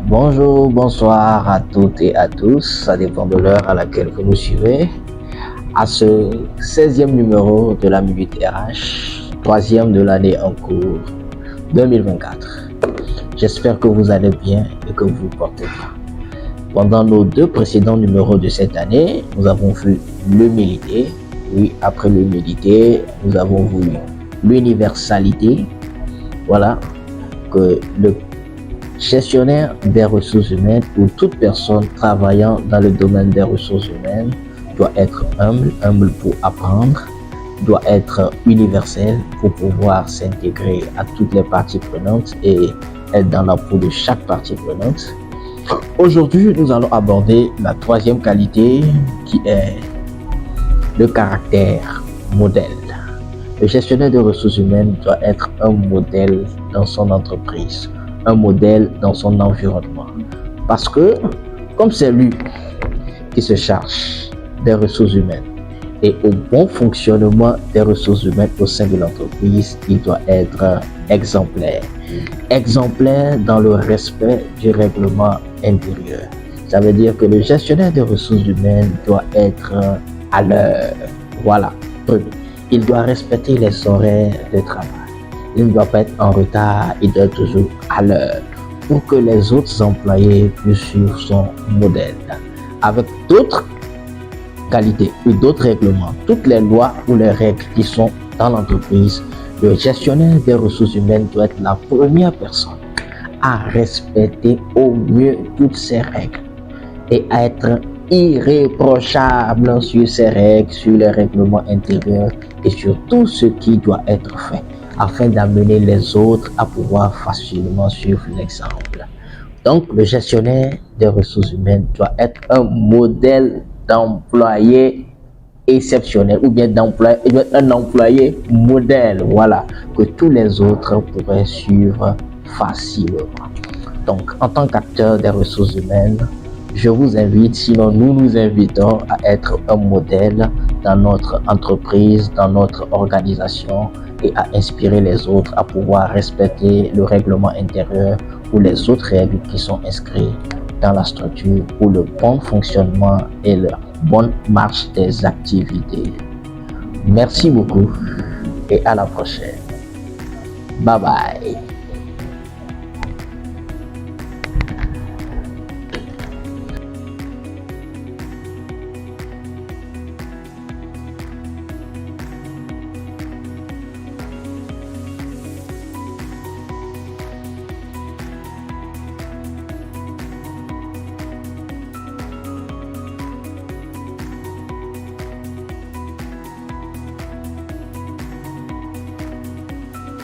Bonjour, bonsoir à toutes et à tous, ça dépend de l'heure à laquelle vous nous suivez, à ce 16e numéro de la Minute RH, troisième de l'année en cours 2024. J'espère que vous allez bien et que vous vous portez bien. Pendant nos deux précédents numéros de cette année, nous avons vu l'humilité. Oui, après l'humilité, nous avons vu l'universalité. Voilà, que le gestionnaire des ressources humaines ou toute personne travaillant dans le domaine des ressources humaines doit être humble pour apprendre, doit être universel pour pouvoir s'intégrer à toutes les parties prenantes et être dans la peau de chaque partie prenante. Aujourd'hui, nous allons aborder la troisième qualité qui est le caractère modèle. Le gestionnaire de ressources humaines doit être un modèle dans son entreprise, un modèle dans son environnement. Parce que, comme c'est lui qui se charge des ressources humaines et au bon fonctionnement des ressources humaines au sein de l'entreprise, il doit être exemplaire. Exemplaire dans le respect du règlement intérieur. Ça veut dire que le gestionnaire des ressources humaines doit être à l'heure. Voilà. Il doit respecter les horaires de travail. Il ne doit pas être en retard, il doit être toujours à l'heure pour que les autres employés puissent suivre son modèle. Avec d'autres qualités ou d'autres règlements, toutes les lois ou les règles qui sont dans l'entreprise, le gestionnaire des ressources humaines doit être la première personne à respecter au mieux toutes ces règles et à être irréprochable sur ces règles, sur les règlements intérieurs et sur tout ce qui doit être fait afin d'amener les autres à pouvoir facilement suivre l'exemple. Donc, le gestionnaire des ressources humaines doit être un modèle d'employé exceptionnel ou bien d'employé, il doit être un employé modèle, voilà, que tous les autres pourraient suivre facilement. Donc, en tant qu'acteur des ressources humaines, je vous invite, sinon nous nous invitons à être un modèle dans notre entreprise, dans notre organisation et à inspirer les autres à pouvoir respecter le règlement intérieur ou les autres règles qui sont inscrites dans la structure pour le bon fonctionnement et la bonne marche des activités. Merci beaucoup et à la prochaine. Bye bye.